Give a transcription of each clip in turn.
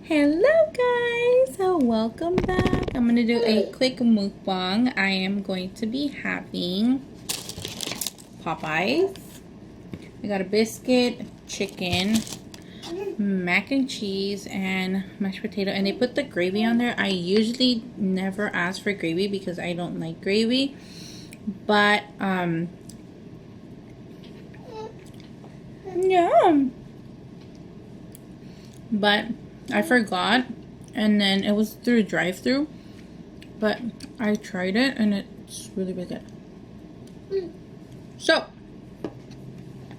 Hello guys, so welcome back. I'm gonna do a quick mukbang. I am going to be having Popeyes. I got a biscuit, chicken, mac and cheese, and mashed potato, and they put the gravy on there. I usually never ask for gravy because I don't like gravy, but yeah, but I forgot, and then it was through drive-through, but I tried it and it's really good. So,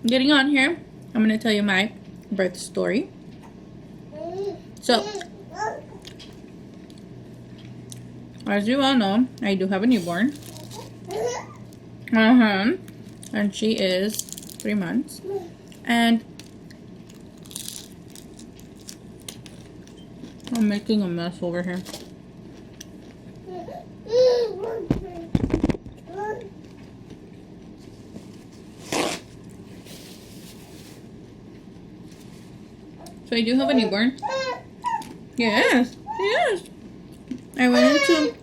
getting on here, I'm gonna tell you my birth story. So, as you all know, I do have a newborn. And she is 3 months. And I'm making a mess over here. So I do have a newborn. Yes, yes. I went into...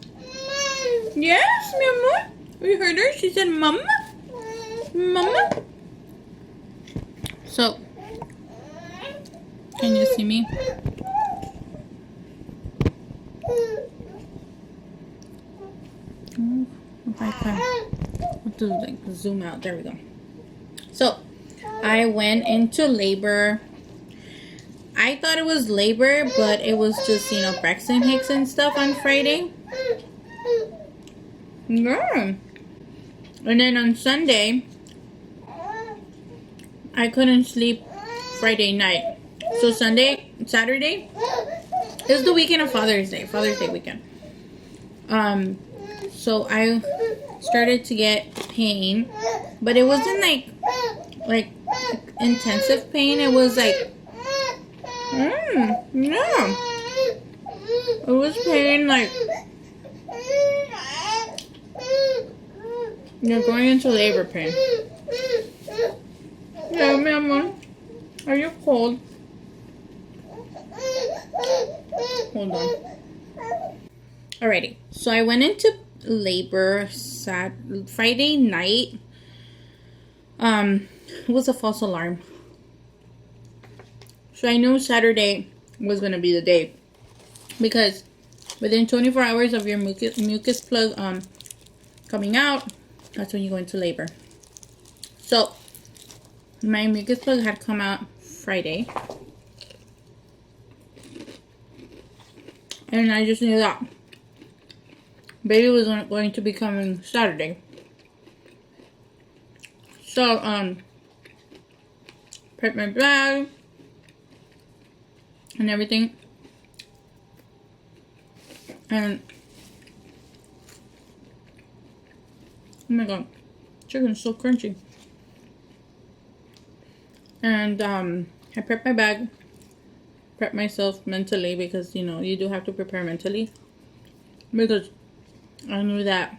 Yes, mi amor. We heard her. She said, Mama. Mama. So, can you see me? If I can, have to like zoom out. There we go. So, I went into labor. I thought it was labor, but it was just, you know, Braxton Hicks and stuff on Friday. Yeah. And then on Sunday, I couldn't sleep Friday night. So Saturday is the weekend of Father's Day weekend. So I started to get pain, but it wasn't like intensive pain. It was like, yeah. It was pain like you're going into labor pain. Yeah, mi amor. Are you cold? Hold on. Alrighty. So I went into labor Friday night. It was a false alarm. So I knew Saturday was gonna be the day, because within 24 hours of your mucus plug coming out, that's when you go into labor. So my mucus plug had come out Friday, and I just knew that baby was going to be coming Saturday. So prepped my bag and everything, and oh my god, chicken's so crunchy. And I prepped my bag, prepped myself mentally, because you know you do have to prepare mentally, because I knew that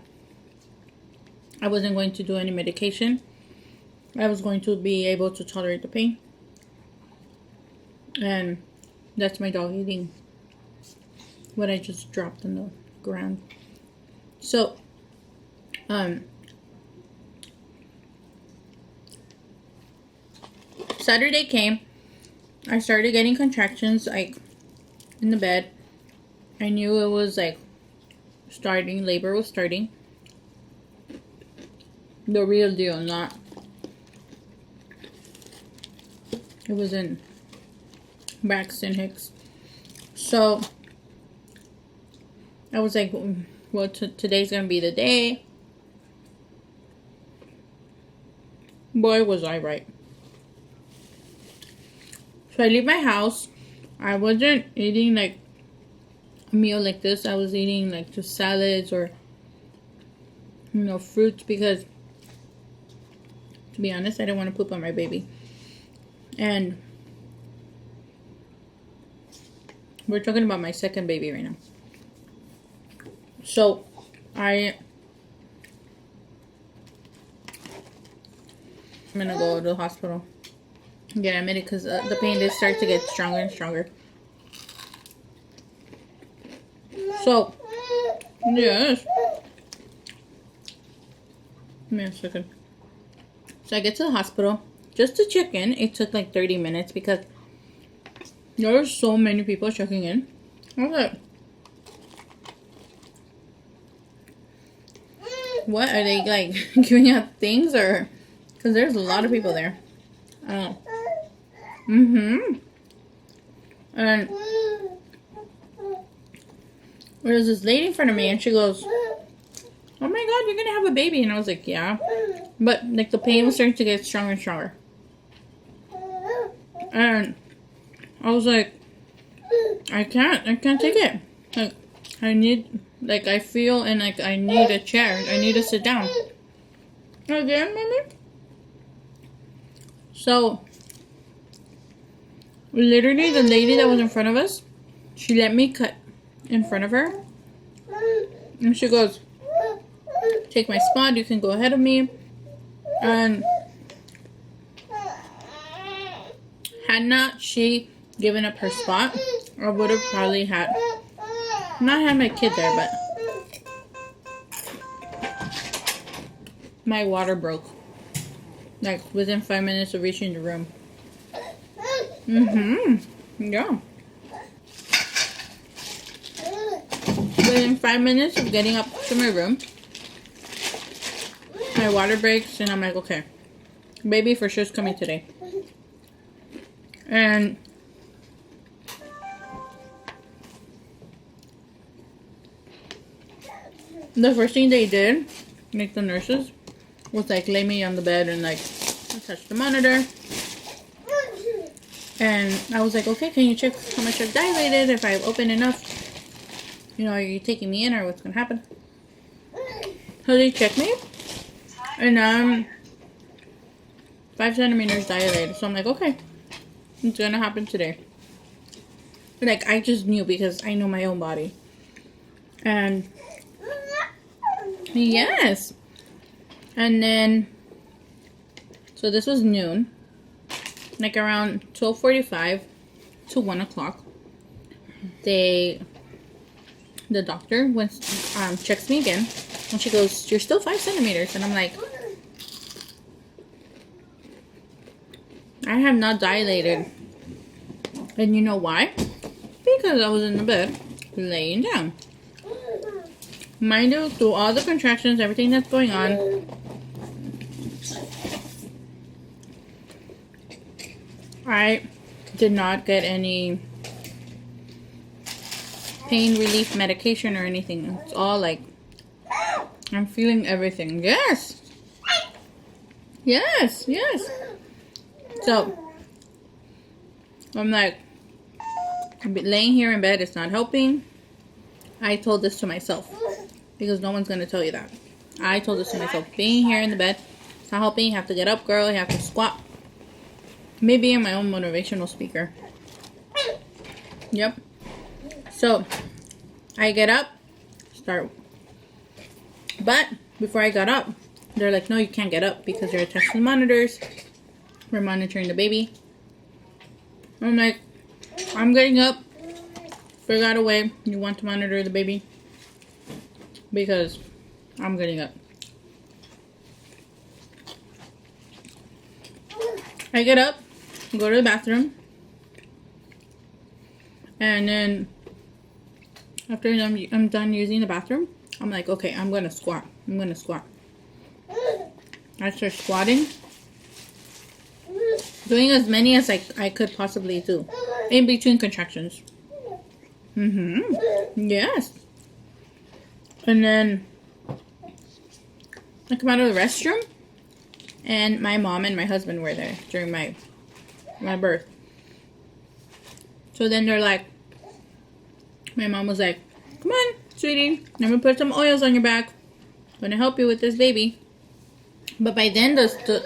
I wasn't going to do any medication. I was going to be able to tolerate the pain. And that's my dog eating what I just dropped on the ground. So Saturday came. I started getting contractions like in the bed. I knew it was like starting, labor was starting. The real deal, not it was in Braxton Hicks. So I was like, well, today's gonna be the day. Boy, was I right. So I leave my house. I wasn't eating like a meal like this. I was eating like just salads or, you know, fruits, because to be honest, I didn't want to poop on my baby. And we're talking about my second baby right now. So I'm gonna go to the hospital and get admitted, because the pain did start to get stronger and stronger. So, yes. Give me a second. So I get to the hospital just to check in. It took like 30 minutes because there were so many people checking in. I was like, what are they like giving out things or? Because there's a lot of people there. Oh. And there's this lady in front of me, and she goes, "Oh my God, you're gonna have a baby!" And I was like, "Yeah," but like the pain was starting to get stronger and stronger. And I was like, I can't take it. Like, I feel and like I need a chair. I need to sit down. Again, mommy? So, literally the lady that was in front of us, she let me cut in front of her. And she goes, "Take my spot, you can go ahead of me." And had not she given up her spot, I would have probably not had my kid there, but my water broke. Like within 5 minutes of reaching the room. Yeah. Within 5 minutes of getting up to my room, my water breaks, and I'm like, okay, baby for sure is coming today. And the first thing they did, like the nurses, was like lay me on the bed and like touch the monitor. And I was like, okay, can you check how much I've dilated? If I've opened enough, you know, are you taking me in or what's gonna happen? So they checked me, and I'm 5 centimeters dilated. So I'm like, okay, it's gonna happen today. Like I just knew because I know my own body. And yes. And then, so this was noon. Like around 12:45 to 1 o'clock, the doctor checks me again, and she goes, "You're still 5 centimeters." And I'm like, I have not dilated. And you know why? Because I was in the bed, laying down. Mind you, through all the contractions, everything that's going on, I did not get any pain relief medication or anything. It's all like, I'm feeling everything. Yes! Yes, yes. So, I'm like, laying here in bed, it's not helping. I told this to myself. Because no one's going to tell you that. I told this to myself. Being here in the bed, it's not helping. You have to get up, girl. You have to squat. Maybe I'm my own motivational speaker. Yep. So, I get up, start. But, before I got up, they're like, no, you can't get up because you're attached to the monitors. We're monitoring the baby. I'm like, I'm getting up. Figure out a way you want to monitor the baby. Because I'm getting up. I get up, go to the bathroom, and then after I'm done using the bathroom, I'm like, okay, I'm gonna squat. I start squatting, doing as many as I could possibly do in between contractions. Yes. And then I come out of the restroom, and my mom and my husband were there during my birth. So then they're like, my mom was like, come on, sweetie, I'm gonna put some oils on your back. I'm gonna help you with this baby. But by then, the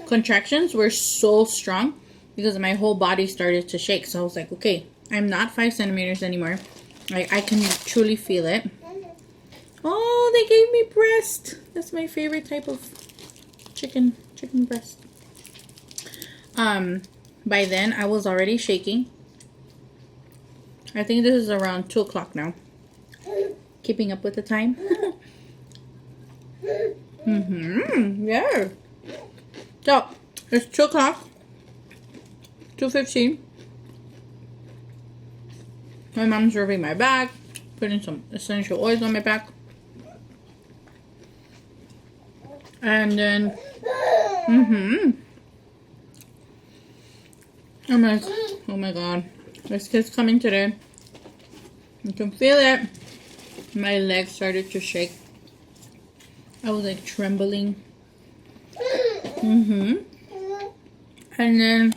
contractions were so strong because my whole body started to shake. So I was like, okay, I'm not 5 centimeters anymore. Like, I can truly feel it. Oh, they gave me breast. That's my favorite type of chicken breast. By then, I was already shaking. I think this is around 2 o'clock now. Keeping up with the time. Yeah. So, it's 2 o'clock. 2:15. My mom's rubbing my back, putting some essential oils on my back. And then, I'm like, oh my god, this kid's coming today. You can feel it. My legs started to shake. I was like trembling. And then,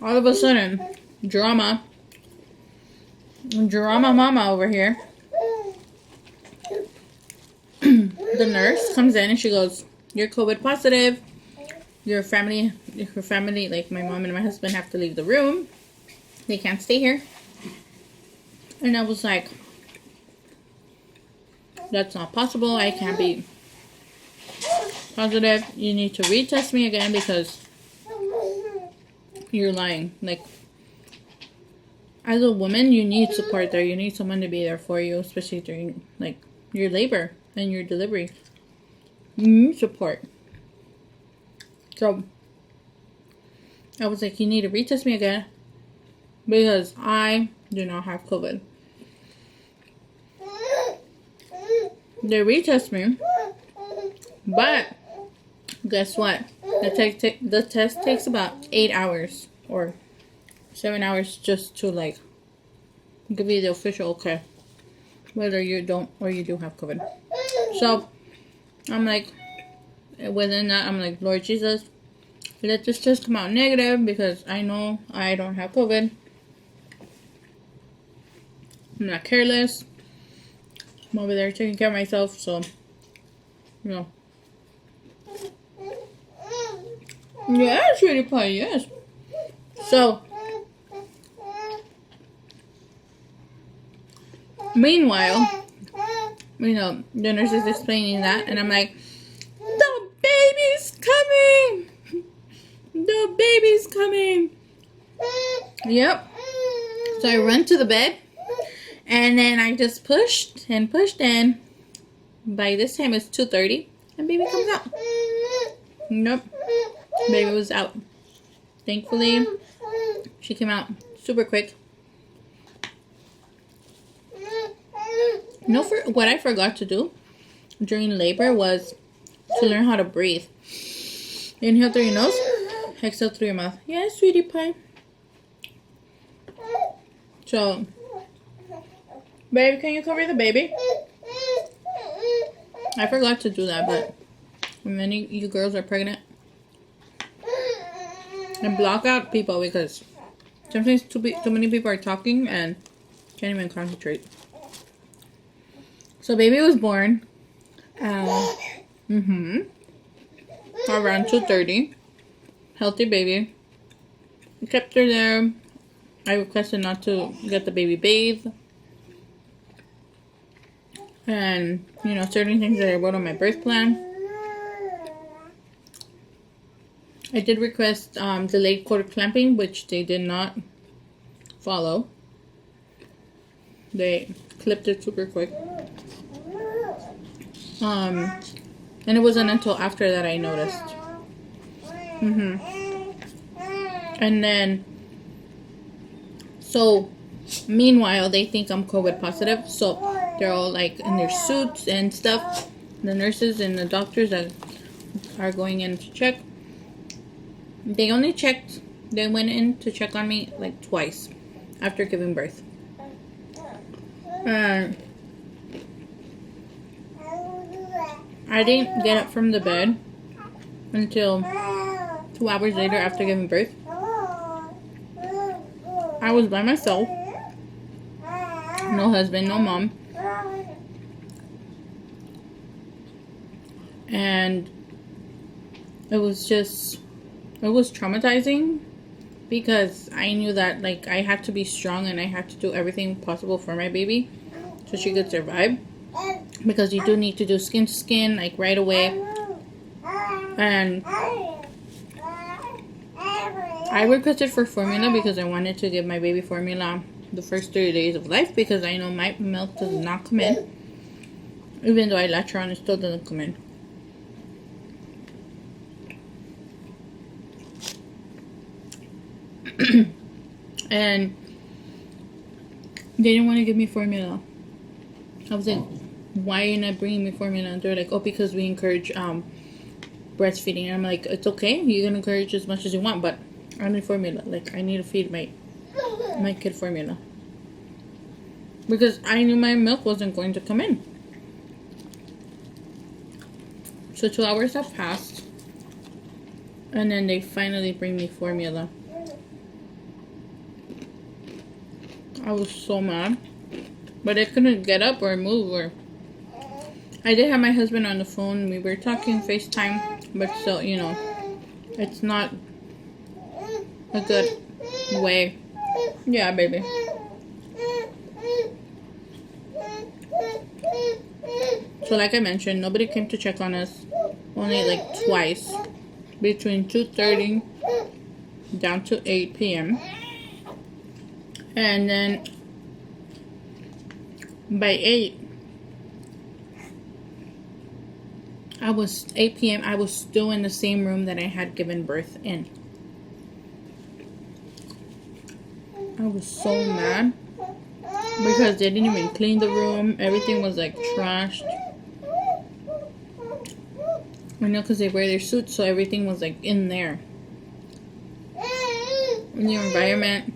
all of a sudden, drama mama over here. The nurse comes in and she goes, "You're COVID positive. Your family, like my mom and my husband, have to leave the room. They can't stay here." And I was like, "That's not possible. I can't be positive. You need to retest me again because you're lying." Like, as a woman, you need support there. You need someone to be there for you, especially during like your labor and your delivery. You need support. So I was like, "You need to retest me again because I do not have COVID." They retest me, but guess what? The test takes about 8 hours or 7 hours just to like give you the official okay whether you don't or you do have COVID. So I'm like, within that, I'm like, "Lord Jesus, let this test come out negative because I know I don't have COVID. I'm not careless. I'm over there taking care of myself, so, you know." Yeah, sweetie pie, yes. So, meanwhile, you know, the nurse is explaining that, and I'm like, "The baby's coming! The baby's coming!" Yep. So I run to the bed, and then I just pushed, and by this time it's 2:30, and baby comes out. Nope. Baby was out. Thankfully, she came out super quick. What I forgot to do during labor was to learn how to breathe. Inhale through your nose, exhale through your mouth. Yes, sweetie pie. So, babe, can you cover the baby? I forgot to do that, but when many of you girls are pregnant, and block out people because sometimes too many people are talking and can't even concentrate. So baby was born around 2:30. Healthy baby. I kept her there. I requested not to get the baby bathed. And, you know, certain things that I wrote on my birth plan. I did request delayed cord clamping, which they did not follow. They clipped it super quick. And it wasn't until after that I noticed. And then, so, meanwhile, they think I'm COVID positive. So, they're all like in their suits and stuff. The nurses and the doctors that are going in to check. They went in to check on me like twice after giving birth. I didn't get up from the bed until 2 hours later after giving birth. I was by myself. No husband, no mom. And it was traumatizing because I knew that like I had to be strong and I had to do everything possible for my baby so she could survive. Because you do need to do skin to skin like right away. And I requested for formula because I wanted to give my baby formula the first 30 days of life because I know my milk does not come in. Even though I latch her on, it still doesn't come in. And they didn't want to give me formula. I was like, why are you not bringing me formula? And they're like, oh, because we encourage breastfeeding. And I'm like, it's okay. You can encourage as much as you want, but I need formula. Like, I need to feed my kid formula. Because I knew my milk wasn't going to come in. So 2 hours have passed. And then they finally bring me formula. I was so mad. But I couldn't get up or move or... I did have my husband on the phone. We were talking FaceTime. But still, you know, it's not a good way. Yeah, baby. So like I mentioned, nobody came to check on us. Only like twice. Between 2:30 down to 8 p.m. And then by 8 p.m. I was still in the same room that I had given birth in. I was so mad because they didn't even clean the room. Everything was like trashed. I know, because they wear their suits, so everything was like in there. And the environment,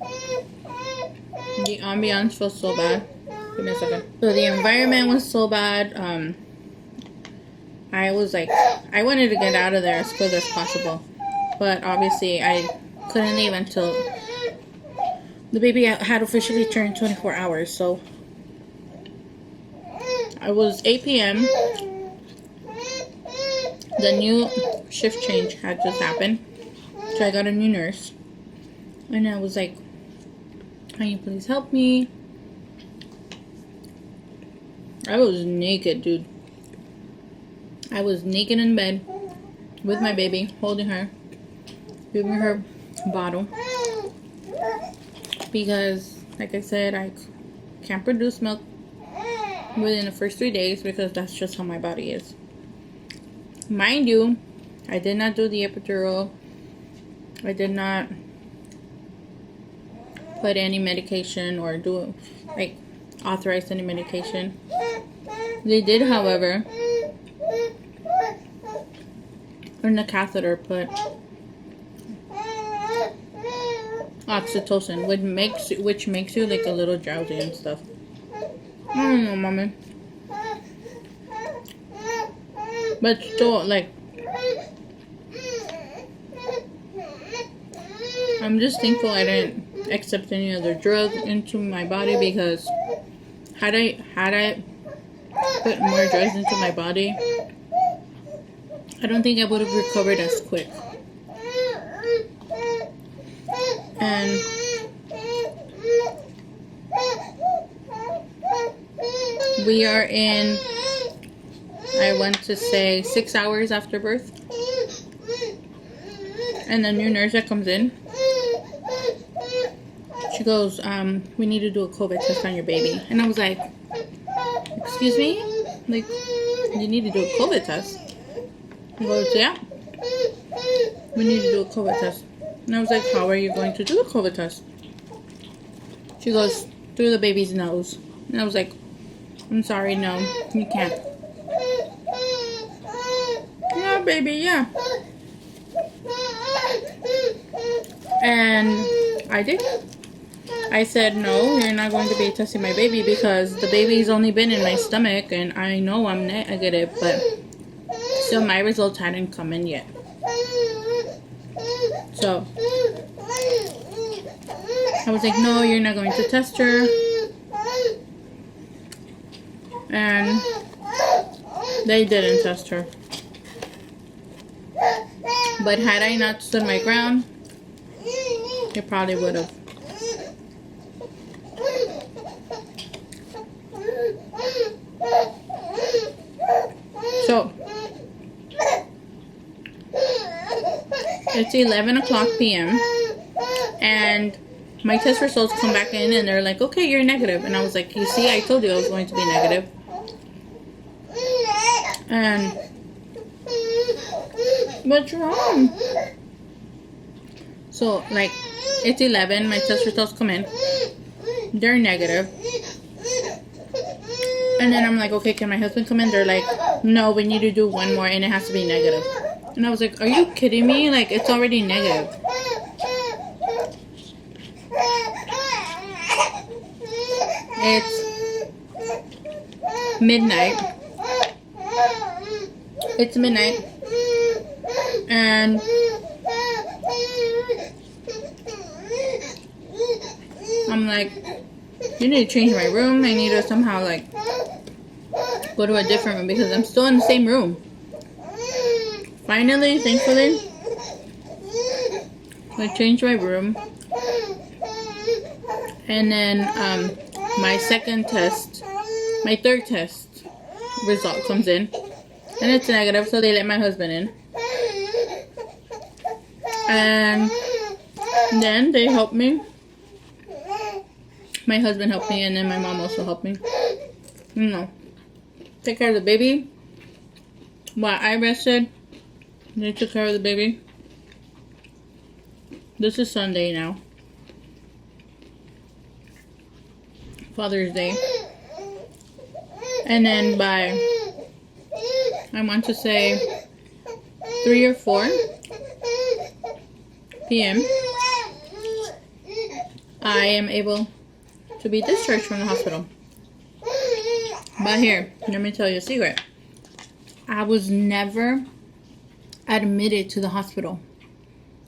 the ambiance was so bad. Give me a second. So the environment was so bad. I was like, I wanted to get out of there as quick as possible, but obviously I couldn't leave until the baby had officially turned 24 hours. So it was 8 p.m. The new shift change had just happened, so I got a new nurse, and I was like, can you please help me? I was naked, dude. I was naked in bed with my baby, holding her, giving her bottle, because like I said, I can't produce milk within the first 3 days because that's just how my body is. Mind you, I did not do the epidural. I did not put any medication or authorize any medication. They did, however, in the catheter put oxytocin, which makes you like a little drowsy and stuff. I don't know, mommy. But still, like, I'm just thankful I didn't accept any other drug into my body, because had I put more drugs into my body, I don't think I would have recovered as quick. And we are in, I want to say, 6 hours after birth. And the new nurse that comes in, she goes, we need to do a COVID test on your baby. And I was like, excuse me? Like, you need to do a COVID test? He goes, yeah, we need to do a COVID test. And I was like, how are you going to do a COVID test? She goes, through the baby's nose. And I was like, I'm sorry, no, you can't. Yeah, baby, yeah. And I did. I said, no, you're not going to be testing my baby, because the baby's only been in my stomach and I know I'm negative, but still my results hadn't come in yet. So I was like, no, you're not going to test her. And they didn't test her. But had I not stood my ground, it probably would have. So it's 11 o'clock p.m. and my test results come back in and they're like, okay, you're negative. And I was like, you see, I told you I was going to be negative. And what's wrong? So, like, it's 11. My test results come in. They're negative. And then I'm like, okay, can my husband come in? They're like, no, we need to do one more and it has to be negative. And I was like, are you kidding me? Like, it's already negative. It's midnight. It's midnight. And I'm like, you need to change my room. I need to somehow, like, go to a different room because I'm still in the same room. Finally, thankfully, I changed my room. And then my third test result comes in. And it's negative, so they let my husband in. And then they helped me. My husband helped me, and then my mom also helped me. You know, take care of the baby. While I rested, they took care of the baby. This is Sunday now. Father's Day. And then by, I want to say, 3 or 4 p.m. I am able to be discharged from the hospital. But here, let me tell you a secret. I was never admitted to the hospital.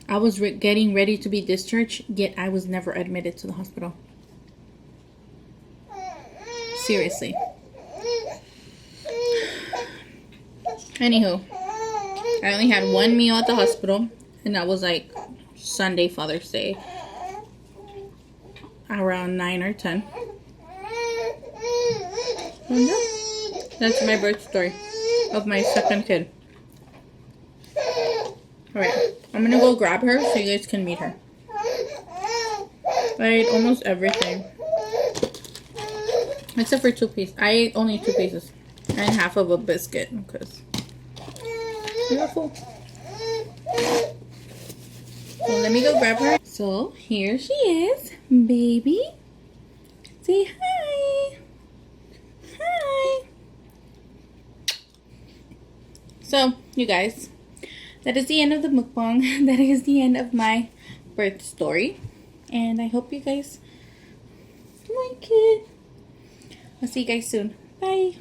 I was getting ready to be discharged, yet I was never admitted to the hospital. Seriously. Anywho, I only had one meal at the hospital, and that was like Sunday, Father's Day, around 9 or 10. And yeah, that's my birth story of my second kid. Alright, I'm gonna go grab her so you guys can meet her. I ate almost everything. Except for 2 pieces. I ate only 2 pieces. And half of a biscuit because I'm not full. So let me go grab her. So here she is, baby. Say hi. Hi. So, you guys, that is the end of the mukbang. That is the end of my birth story. And I hope you guys like it. I'll see you guys soon. Bye.